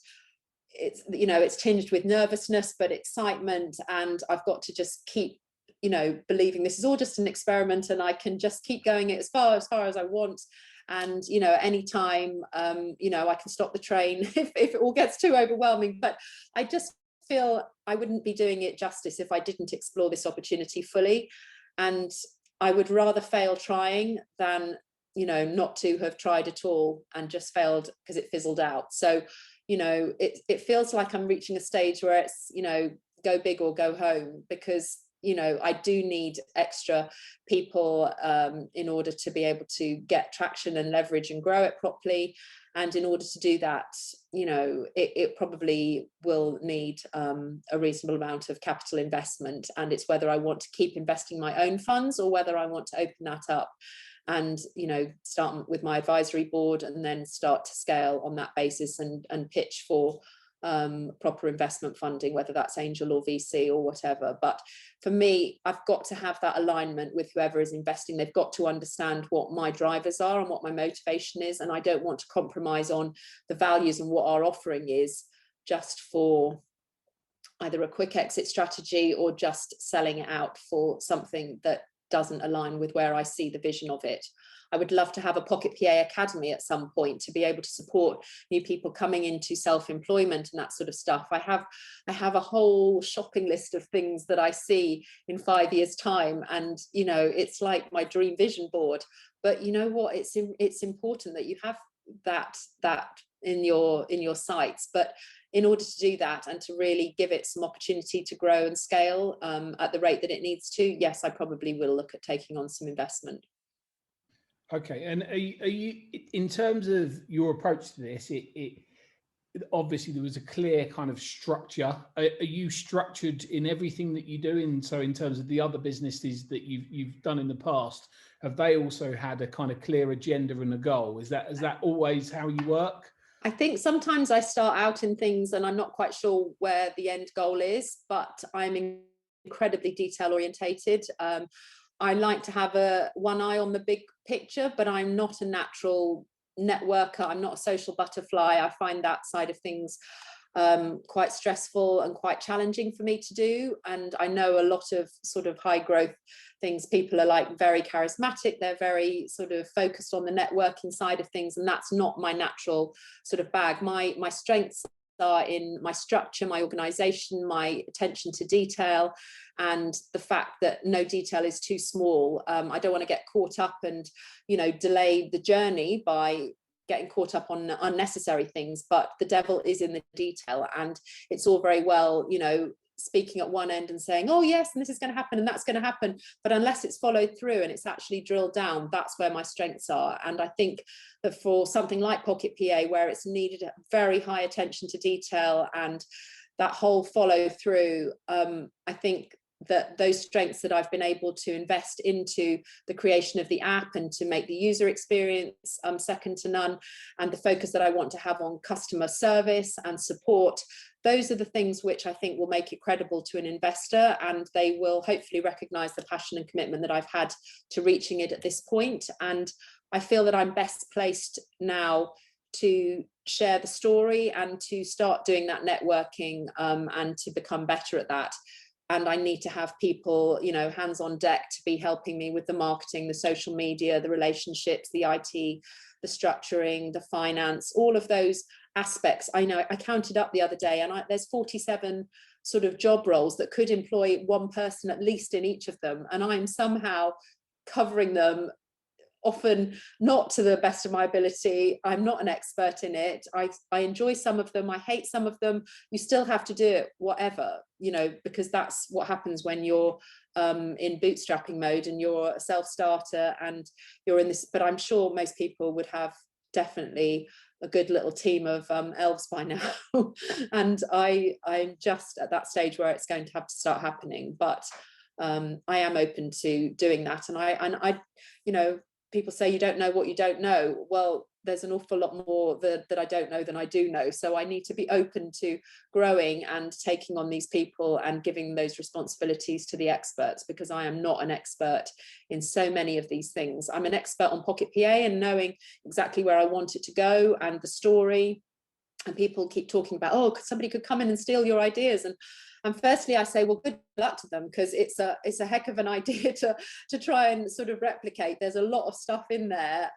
it's tinged with nervousness but excitement, and I've got to just keep believing this is all just an experiment and I can just keep going it as far as I want. And anytime I can stop the train if it all gets too overwhelming. But I just feel I wouldn't be doing it justice if I didn't explore this opportunity fully, and I would rather fail trying than not to have tried at all and just failed because it fizzled out. So it feels like I'm reaching a stage where it's go big or go home, because I do need extra people in order to be able to get traction and leverage and grow it properly. And in order to do that, it probably will need a reasonable amount of capital investment. And it's whether I want to keep investing my own funds or whether I want to open that up and start with my advisory board and then start to scale on that basis and pitch for proper investment funding, whether that's angel or VC or whatever. But for me, I've got to have that alignment with whoever is investing. They've got to understand what my drivers are and what my motivation is, and I don't want to compromise on the values and what our offering is just for either a quick exit strategy or just selling it out for something that doesn't align with where I see the vision of it. I would love to have a PocketPA Academy at some point to be able to support new people coming into self-employment and that sort of stuff. I have a whole shopping list of things that I see in 5 years' time, and it's like my dream vision board. But you know what? It's important that you have that in your sights. But in order to do that and to really give it some opportunity to grow and scale at the rate that it needs to, yes, I probably will look at taking on some investment.
Okay, and are you in terms of your approach to this? It obviously there was a clear kind of structure. Are you structured in everything that you do? In terms of the other businesses that you've done in the past, have they also had a kind of clear agenda and a goal? Is that always how you work?
I think sometimes I start out in things and I'm not quite sure where the end goal is, but I'm incredibly detail orientated. I like to have one eye on the big picture, but I'm not a natural networker. I'm not a social butterfly. I find that side of things quite stressful and quite challenging for me to do. And I know a lot of sort of high growth things, people are like very charismatic. They're very sort of focused on the networking side of things. And that's not my natural sort of bag. My strengths are in my structure, my organization, my attention to detail, and the fact that no detail is too small. I don't want to get caught up and, delay the journey by getting caught up on unnecessary things, but the devil is in the detail. And it's all very well, speaking at one end and saying, oh yes, and this is going to happen and that's going to happen, but unless it's followed through and it's actually drilled down, that's where my strengths are. And I think that for something like PocketPA, where it's needed very high attention to detail and that whole follow through, I think that those strengths that I've been able to invest into the creation of the app and to make the user experience second to none, and the focus that I want to have on customer service and support, those are the things which I think will make it credible to an investor, and they will hopefully recognize the passion and commitment that I've had to reaching it at this point. And I feel that I'm best placed now to share the story and to start doing that networking and to become better at that. And I need to have people, hands on deck to be helping me with the marketing, the social media, the relationships, the IT, the structuring, the finance, all of those aspects. I know I counted up the other day, and there's 47 sort of job roles that could employ one person at least in each of them. And I'm somehow covering them, often not to the best of my ability. I'm not an expert in it. I enjoy some of them. I hate some of them. You still have to do it, whatever, because that's what happens when you're in bootstrapping mode and you're a self-starter and you're in this. But I'm sure most people would have definitely a good little team of elves by now. And I'm just at that stage where it's going to have to start happening. But I am open to doing that. And I people say you don't know what you don't know. Well, there's an awful lot more that I don't know than I do know. So I need to be open to growing and taking on these people and giving those responsibilities to the experts, because I am not an expert in so many of these things. I'm an expert on PocketPA and knowing exactly where I want it to go and the story. And people keep talking about, oh, somebody could come in and steal your ideas. And firstly, I say, well, good luck to them, because it's a heck of an idea to try and sort of replicate. There's a lot of stuff in there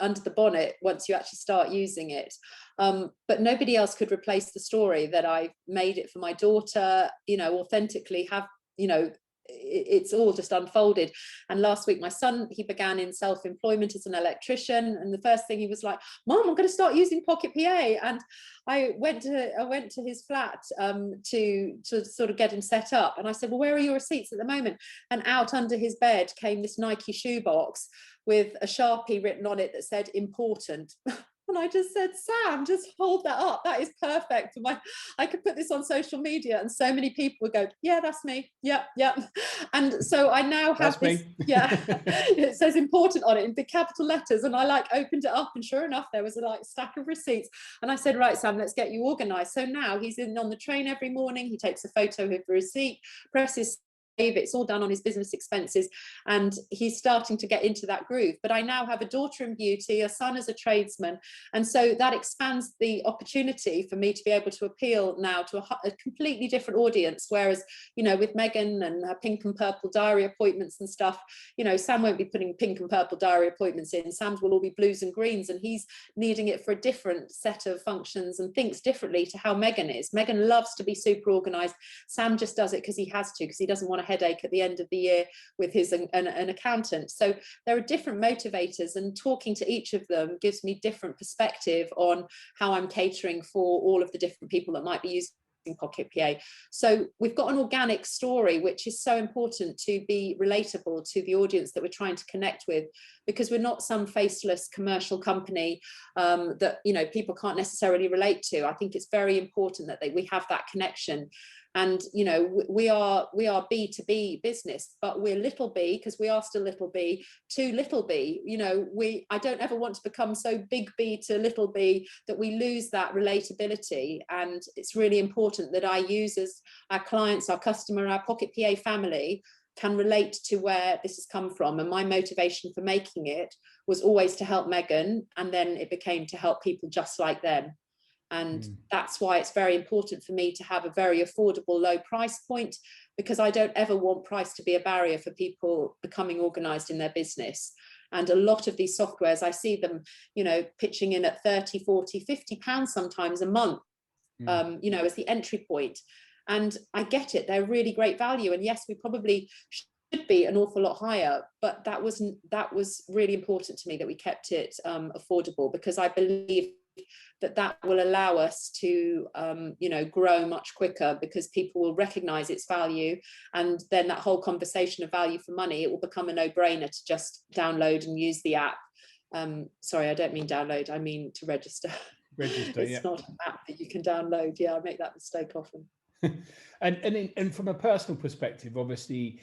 under the bonnet once you actually start using it. But nobody else could replace the story that I made it for my daughter, authentically have, it's all just unfolded. And last week, my son, he began in self-employment as an electrician, and the first thing he was like, Mom, I'm going to start using PocketPA. And I went to his flat to sort of get him set up, and I said, well, where are your receipts at the moment? And out under his bed came this Nike shoebox with a Sharpie written on it that said important. And I just said, Sam, just hold that up. That is perfect for I could put this on social media and so many people would go, yeah, that's me. Yep. And so I now have this, yeah, it says important on it in big capital letters. And I opened it up, and sure enough, there was a stack of receipts. And I said, right, Sam, let's get you organized. So now he's in on the train every morning. He takes a photo of the receipt, presses it's all done on his business expenses, and he's starting to get into that groove. But I now have a daughter in beauty, a son as a tradesman, and so that expands the opportunity for me to be able to appeal now to a completely different audience. Whereas, with Megan and her pink and purple diary appointments and stuff, Sam won't be putting pink and purple diary appointments in. Sam's will all be blues and greens, and he's needing it for a different set of functions and thinks differently to how Megan is. Megan loves to be super organized. Sam just does it because he has to, because he doesn't want a headache at the end of the year with his an accountant. So there are different motivators, and talking to each of them gives me different perspective on how I'm catering for all of the different people that might be using PocketPA. So we've got an organic story, which is so important to be relatable to the audience that we're trying to connect with, because we're not some faceless commercial company that people can't necessarily relate to. I think it's very important that we have that connection. And we are B2B business, but we're little b, because we are still little b, to little b. I don't ever want to become so big B to little b that we lose that relatability. And it's really important that our users, our clients, our customer, our PocketPA family can relate to where this has come from. And my motivation for making it was always to help Megan, and then it became to help people just like them. And that's why it's very important for me to have a very affordable, low price point, because I don't ever want price to be a barrier for people becoming organized in their business. And a lot of these softwares, I see them, pitching in at 30, 40, 50 pounds sometimes a month. you know, as the entry point. And I get it, they're really great value. And yes, we probably should be an awful lot higher, but that was really important to me, that we kept it affordable, because I believe that will allow us to you know, grow much quicker, because people will recognize its value, and then that whole conversation of value for money, it will become a no-brainer to just download and use the app. Sorry, I don't mean download, I mean to register. It's not an app that you can download. Yeah, I make that mistake often.
and from a personal perspective, obviously,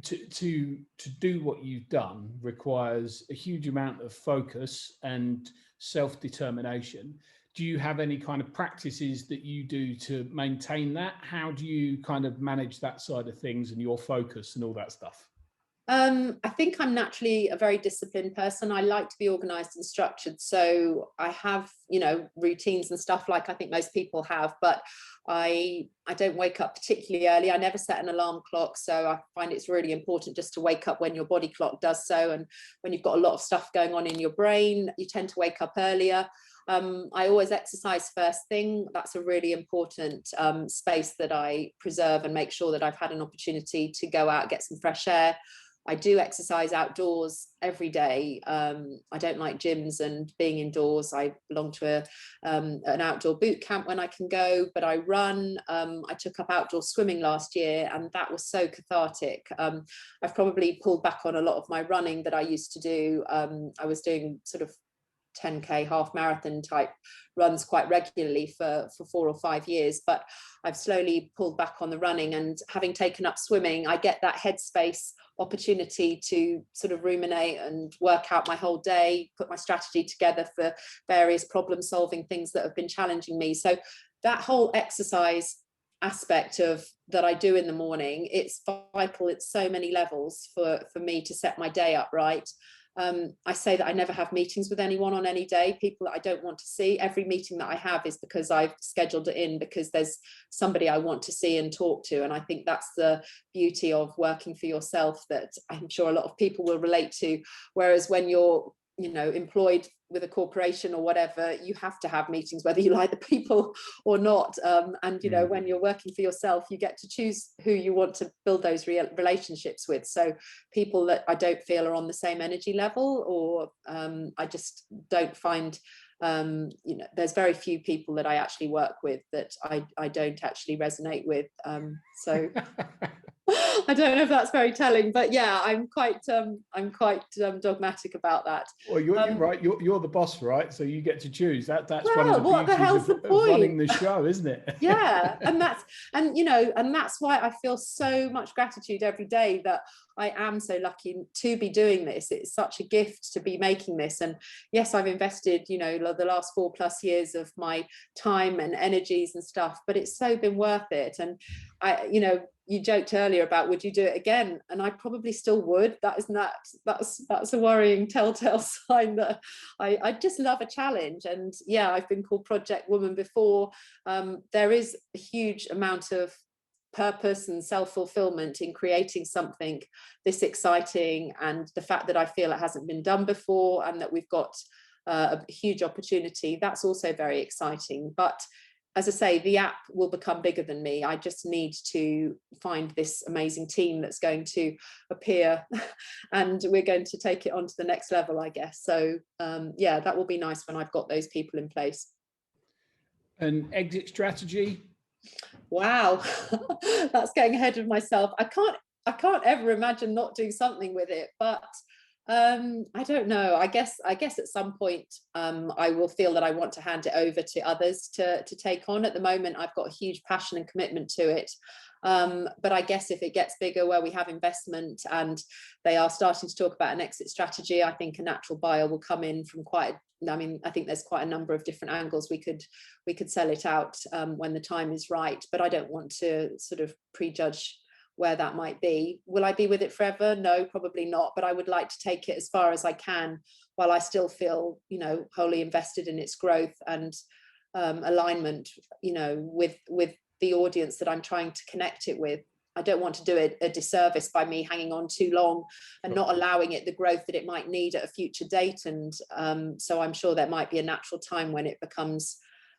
to do what you've done requires a huge amount of focus and self-determination. Do you have any kind of practices that you do to maintain that? How do you kind of manage that side of things and your focus and all that stuff?
I think I'm naturally a very disciplined person. I like to be organized and structured. So I have, you know, routines and stuff like I think most people have, but I don't wake up particularly early. I never set an alarm clock. So I find it's really important just to wake up when your body clock does so. And when you've got a lot of stuff going on in your brain, you tend to wake up earlier. I always exercise first thing. That's a really important space that I preserve and make sure that I've had an opportunity to go out, get some fresh air. I do exercise outdoors every day. I don't like gyms and being indoors. I belong to an outdoor boot camp when I can go, but I run. I took up outdoor swimming last year, and that was so cathartic. I've probably pulled back on a lot of my running that I used to do. I was doing sort of 10K half marathon type runs quite regularly for 4 or 5 years, but I've slowly pulled back on the running. And having taken up swimming, I get that headspace opportunity to sort of ruminate and work out my whole day, put my strategy together for various problem solving things that have been challenging me. So that whole exercise aspect of that I do in the morning, it's vital at so many levels for me to set my day up right. I say that I never have meetings with anyone on any day, people that I don't want to see. Every meeting that I have is because I've scheduled it in, because there's somebody I want to see and talk to. And I think that's the beauty of working for yourself, that I'm sure a lot of people will relate to. Whereas when you're, you know, employed with a corporation or whatever, you have to have meetings whether you like the people or not. And you know, when you're working for yourself, you get to choose who you want to build those relationships with. So people that I don't feel are on the same energy level, or I just don't find, you know, there's very few people that I actually work with that I don't actually resonate with. So I don't know if that's very telling, but yeah, I'm quite dogmatic about that.
Well, you're right. You're the boss, right? So you get to choose. That's
well,
one of the
what the hell's
beauties
the
of
point?
running the show, isn't it?
Yeah, and you know, and that's why I feel so much gratitude every day that I am so lucky to be doing this. It's such a gift to be making this. And yes, I've invested, you know, the last 4+ years of my time and energies and stuff, but it's so been worth it. And I, you know, you joked earlier about would you do it again, and I probably still would. That's a worrying telltale sign that I just love a challenge. And yeah, I've been called Project Woman before. There is a huge amount of purpose and self-fulfillment in creating something this exciting, and the fact that I feel it hasn't been done before and that we've got a huge opportunity, that's also very exciting. But as I say, the app will become bigger than me. I just need to find this amazing team that's going to appear and we're going to take it on to the next level, I guess. So yeah, that will be nice when I've got those people in place.
An exit strategy?
Wow, that's getting ahead of myself. I can't ever imagine not doing something with it, but I don't know. I guess at some point I will feel that I want to hand it over to others to take on. At the moment, I've got a huge passion and commitment to it. But I guess if it gets bigger, where we have investment and they are starting to talk about an exit strategy, I think a natural buyer will come in from I think there's quite a number of different angles we could sell it out when the time is right. But I don't want to sort of prejudge where that might be. Will I be with it forever? No, probably not. But I would like to take it as far as I can while I still feel, you know, wholly invested in its growth and alignment, you know, with the audience that I'm trying to connect it with. I don't want to do it a disservice by me hanging on too long and not allowing it the growth that it might need at a future date. And so I'm sure there might be a natural time when it becomes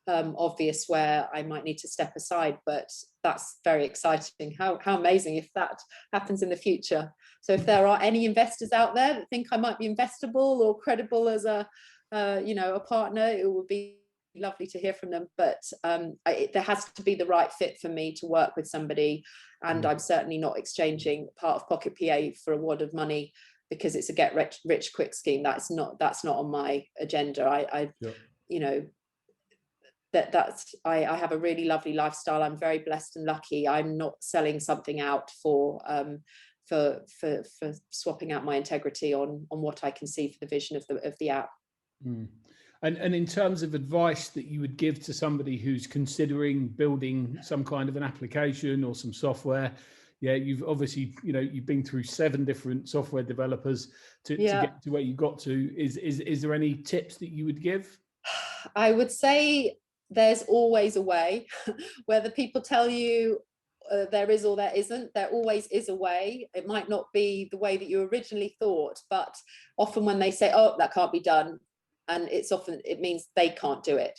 obvious where I might need to step aside, but that's very exciting. How amazing if that happens in the future. So if there are any investors out there that think I might be investable or credible as a a partner, it would be lovely to hear from them. But there has to be the right fit for me to work with somebody, and I'm certainly not exchanging part of PocketPA for a wad of money because it's a get rich quick scheme. That's not on my agenda. I I have a really lovely lifestyle. I'm very blessed and lucky. I'm not selling something out for swapping out my integrity on what I can see for the vision of the app.
And in terms of advice that you would give to somebody who's considering building some kind of an application or some software, you've obviously, you've been through 7 different software developers to get to where you got to. Is there any tips that you would give?
I would say there's always a way. Whether people tell you there is or there isn't, there always is a way. It might not be the way that you originally thought, but often when they say, oh, that can't be done, and it means they can't do it.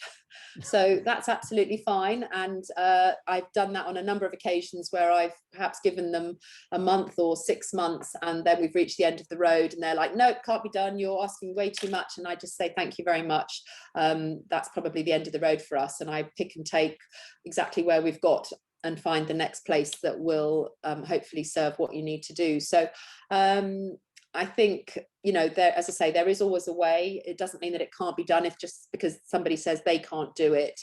So that's absolutely fine. And I've done that on a number of occasions where I've perhaps given them a month or 6 months, and then we've reached the end of the road and they're like, no, it can't be done. You're asking way too much. And I just say, thank you very much. That's probably the end of the road for us. And I pick and take exactly where we've got and find the next place that will hopefully serve what you need to do. So I think, there, as I say, there is always a way. It doesn't mean that it can't be done if just because somebody says they can't do it.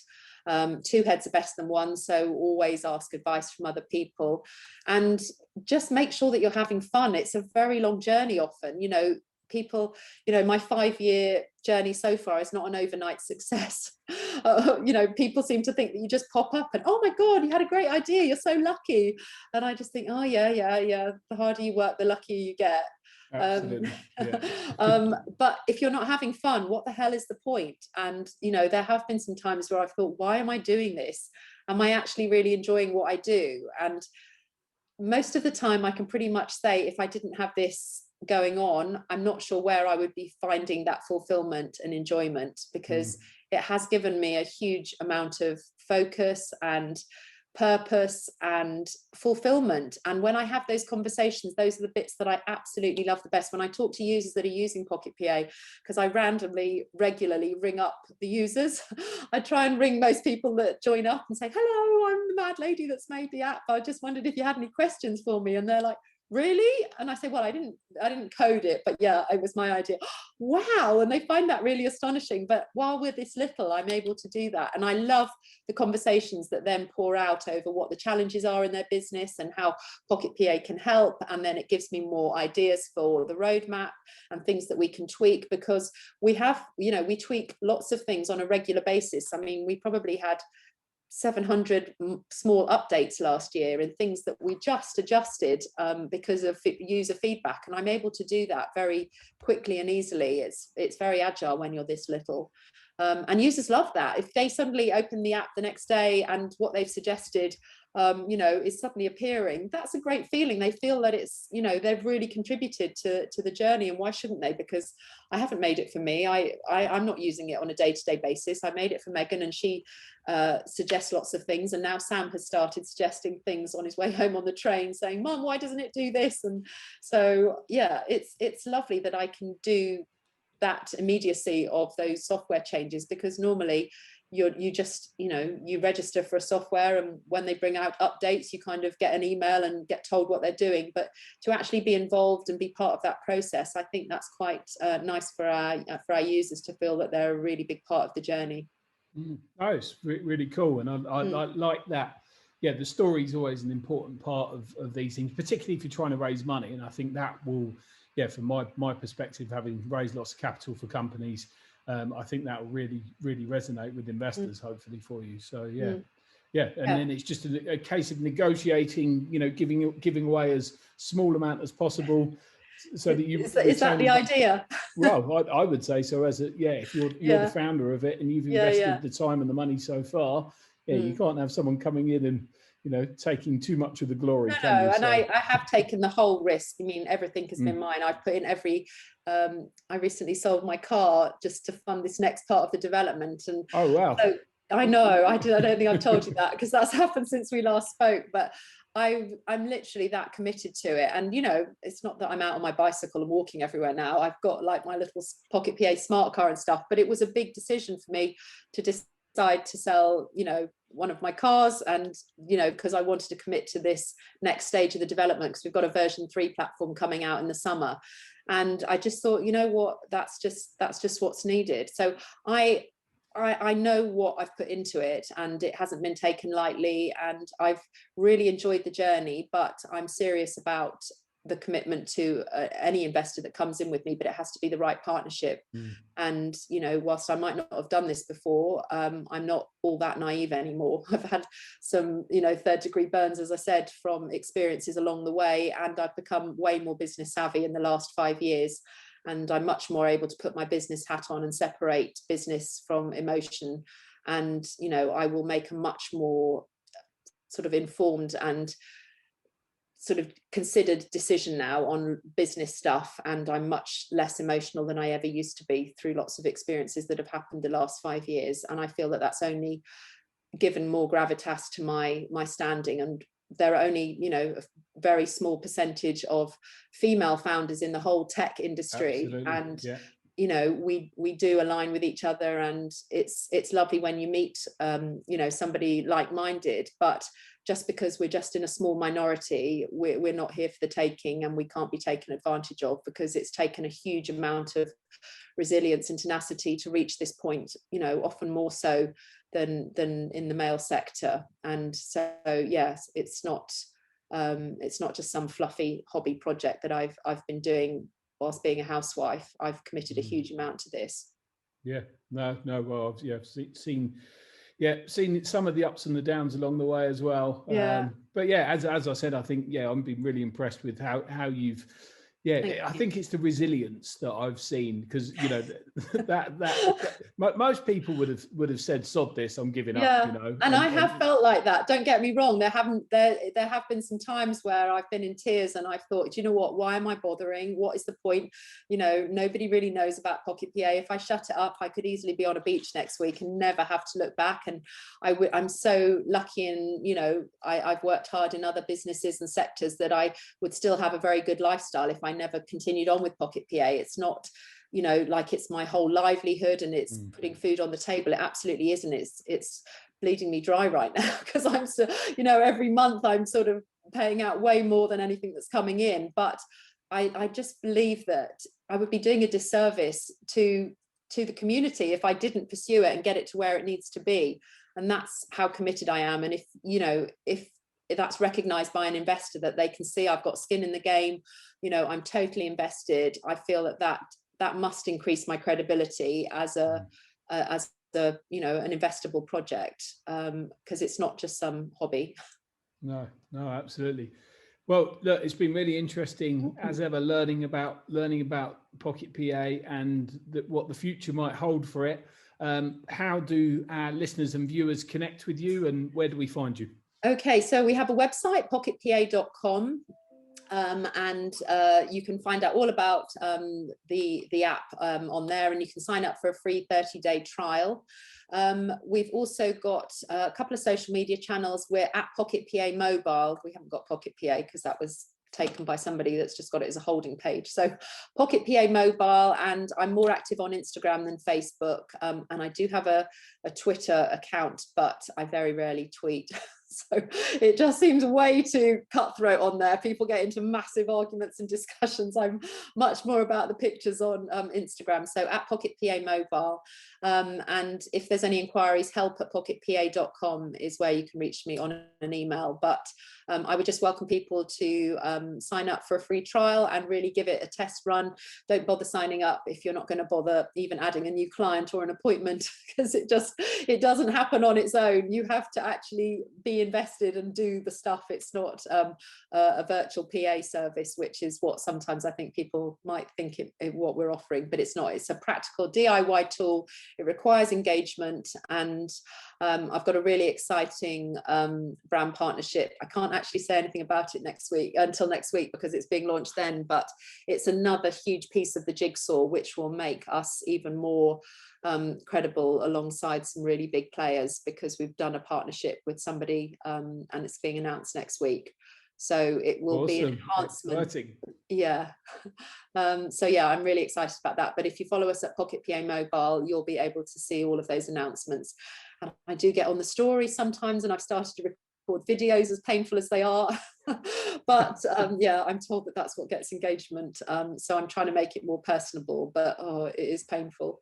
2 heads are better than one. So always ask advice from other people and just make sure that you're having fun. It's a very long journey often, people, my 5-year journey so far is not an overnight success. People seem to think that you just pop up and, oh my God, you had a great idea, you're so lucky. And I just think, oh yeah. The harder you work, the luckier you get.
Absolutely.
But if you're not having fun, what the hell is the point? And there have been some times where I thought, why am I doing this? Am I actually really enjoying what I do? And most of the time I can pretty much say, if I didn't have this going on, I'm not sure where I would be finding that fulfillment and enjoyment, because it has given me a huge amount of focus and purpose and fulfillment. And when I have those conversations, those are the bits that I absolutely love the best. When I talk to users that are using PocketPA, because I regularly ring up the users. I try and ring most people that join up and say, hello, I'm the mad lady that's made the app. I just wondered if you had any questions for me. And they're like, really? And I say, well, I didn't code it, but yeah, it was my idea. Wow. And they find that really astonishing. But while we're this little, I'm able to do that. And I love the conversations that then pour out over what the challenges are in their business and how PocketPA can help. And then it gives me more ideas for the roadmap and things that we can tweak, because we have, we tweak lots of things on a regular basis. I mean, we probably had 700 small updates last year and things that we just adjusted because of user feedback, and I'm able to do that very quickly and easily. It's very agile when you're this little, and users love that. If they suddenly open the app the next day and what they've suggested is suddenly appearing, that's a great feeling. They feel that it's, they've really contributed to the journey, and why shouldn't they? Because I haven't made it for me. I'm not using it on a day-to-day basis. I made it for Megan, and she suggests lots of things, and now Sam has started suggesting things on his way home on the train, saying, Mum, why doesn't it do this? And so yeah, it's lovely that I can do that immediacy of those software changes, because normally you just you register for a software, and when they bring out updates, you kind of get an email and get told what they're doing. But to actually be involved and be part of that process, I think that's quite nice for our users to feel that they're a really big part of the journey.
Oh, it's really cool, and I like that. Yeah, the story is always an important part of these things, particularly if you're trying to raise money. And I think that will, from my perspective, having raised lots of capital for companies, I think that will really resonate with investors, hopefully, for you. So then it's just a case of negotiating, giving away as small amount as possible, so that you
is that the idea?
Well, I would say so. If you're the founder of it and you've invested the time and the money so far, you can't have someone coming in and taking too much of the glory.
No, and I have taken the whole risk. I mean, everything has been mine. I've put in every. I recently sold my car just to fund this next part of the development, and
oh wow.
So I know, I don't think I've told you that, because that's happened since we last spoke, but I'm literally that committed to it. And, you know, it's not that I'm out on my bicycle and walking everywhere now. I've got like my little PocketPA smart car and stuff, but it was a big decision for me to decide to sell, you know, one of my cars, and, you know, because I wanted to commit to this next stage of the development, because we've got a version 3 platform coming out in the summer. And I just thought, you know what, that's just what's needed. So I know what I've put into it, and it hasn't been taken lightly, and I've really enjoyed the journey, but I'm serious about the commitment to any investor that comes in with me, but it has to be the right partnership. And, you know, whilst I might not have done this before, I'm not all that naive anymore. I've had some, you know, third degree burns, as I said, from experiences along the way, and I've become way more business savvy in the last 5 years. And I'm much more able to put my business hat on and separate business from emotion. And, you know, I will make a much more sort of informed and sort of considered decision now on business stuff. And I'm much less emotional than I ever used to be, through lots of experiences that have happened the last 5 years. And I feel that that's only given more gravitas to my standing. And there are only, you know, a very small percentage of female founders in the whole tech industry. Absolutely. And yeah, you know, we do align with each other, and it's lovely when you meet you know, somebody like-minded. But just because we're just in a small minority, we're not here for the taking, and we can't be taken advantage of, because it's taken a huge amount of resilience and tenacity to reach this point, you know, often more so than in the male sector. And so yes, it's not just some fluffy hobby project that I've been doing whilst being a housewife. I've committed a huge amount to this.
Yeah, no, well, I've seen some of the ups and the downs along the way as well.
Yeah.
But yeah, as I said, I think, yeah, I've been really impressed with how you've, I think it's the resilience that I've seen, because, you know, that most people would have said, sod this, I'm giving up, you know.
And I have felt like that. Don't get me wrong. There have been some times where I've been in tears, and I've thought, do you know what? Why am I bothering? What is the point? You know, nobody really knows about PocketPA. If I shut it up, I could easily be on a beach next week and never have to look back. And I'm so lucky, and, you know, I've worked hard in other businesses and sectors that I would still have a very good lifestyle if I never continued on with PocketPA. It's not, you know, like it's my whole livelihood and it's putting food on the table. It absolutely isn't. It's bleeding me dry right now, because I'm still, you know, every month I'm sort of paying out way more than anything that's coming in. But I just believe that I would be doing a disservice to the community if I didn't pursue it and get it to where it needs to be. And that's how committed I am. And if, you know, if that's recognized by an investor, that they can see I've got skin in the game, you know, I'm totally invested, I feel that must increase my credibility as a you know, an investable project, because it's not just some hobby. No,
absolutely. Well, look, it's been really interesting as ever, learning about PocketPA and what the future might hold for it. How do our listeners and viewers connect with you, and where do we find you?
Okay, so we have a website, pocketpa.com. And you can find out all about the app on there, and you can sign up for a free 30-day trial. We've also got a couple of social media channels. We're at PocketPA Mobile. We haven't got PocketPA because that was taken by somebody that's just got it as a holding page. So PocketPA Mobile, and I'm more active on Instagram than Facebook. And I do have a Twitter account, but I very rarely tweet. So it just seems way too cutthroat on there. People get into massive arguments and discussions. I'm much more about the pictures on Instagram. So at PocketPA Mobile. And if there's any inquiries, help@pocketpa.com is where you can reach me on an email. But I would just welcome people to sign up for a free trial and really give it a test run. Don't bother signing up if you're not going to bother even adding a new client or an appointment, because it doesn't happen on its own. You have to actually be invested and do the stuff. It's not a virtual PA service, which is what sometimes I think people might think what we're offering, but it's not. It's a practical DIY tool. It requires engagement, and I've got a really exciting brand partnership. I can't actually say anything about it until next week because it's being launched then, but it's another huge piece of the jigsaw which will make us even more credible alongside some really big players, because we've done a partnership with somebody and it's being announced next week. So it will be an enhancement. Exciting. Yeah. So yeah, I'm really excited about that. But if you follow us at PocketPA Mobile, you'll be able to see all of those announcements. And I do get on the story sometimes, and I've started to record videos, as painful as they are. But yeah, I'm told that that's what gets engagement. So I'm trying to make it more personable, but it is painful.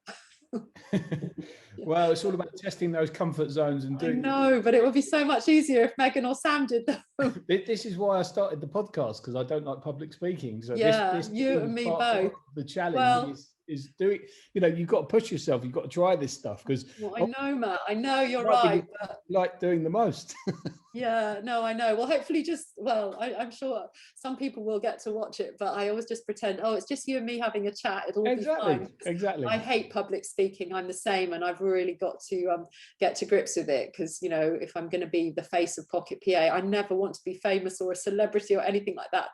Well, it's all about testing those comfort zones and doing.
No, but it would be so much easier if Megan or Sam did them.
This is why I started the podcast, because I don't like public speaking. So
yeah,
this
you and me both.
The challenge is doing. You've got to push yourself. You've got to try this stuff because.
Well, I know, Matt. I know you're right. But
like doing the most.
Yeah, no, I know. Well, hopefully I'm sure some people will get to watch it, but I always just pretend, it's just you and me having a chat. It'll be fine.
Exactly.
I hate public speaking. I'm the same, and I've really got to get to grips with it, because, if I'm going to be the face of PocketPA, I never want to be famous or a celebrity or anything like that.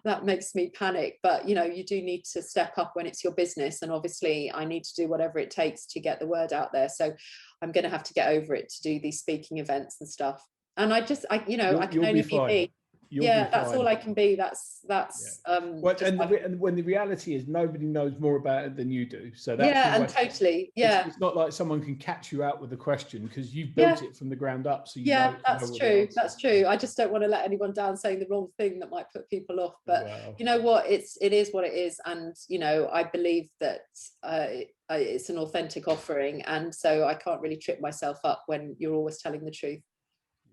That makes me panic. But you do need to step up when it's your business, and obviously I need to do whatever it takes to get the word out there. So I'm going to have to get over it to do these speaking events and stuff. And I can only be me. That's all I can be. That's
and when the reality is nobody knows more about it than you do. So that's
totally.
It's not like someone can catch you out with a question, because you've built it from the ground up. So
that's true. That's true. I just don't want to let anyone down saying the wrong thing that might put people off. But you know what? It is what it is, and I believe that it's an authentic offering, and so I can't really trip myself up when you're always telling the truth.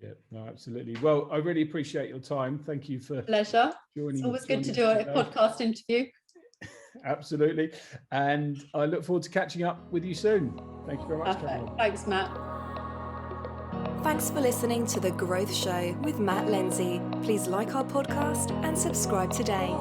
Yeah, no, absolutely. Well, I really appreciate your time. Thank you for
pleasure.
Joining.
It's always good to do a podcast interview.
Absolutely. And I look forward to catching up with you soon. Thank you very much, Caroline.
Thanks, Matt.
Thanks for listening to The Growth Show with Matt Lindsay. Please like our podcast and subscribe today.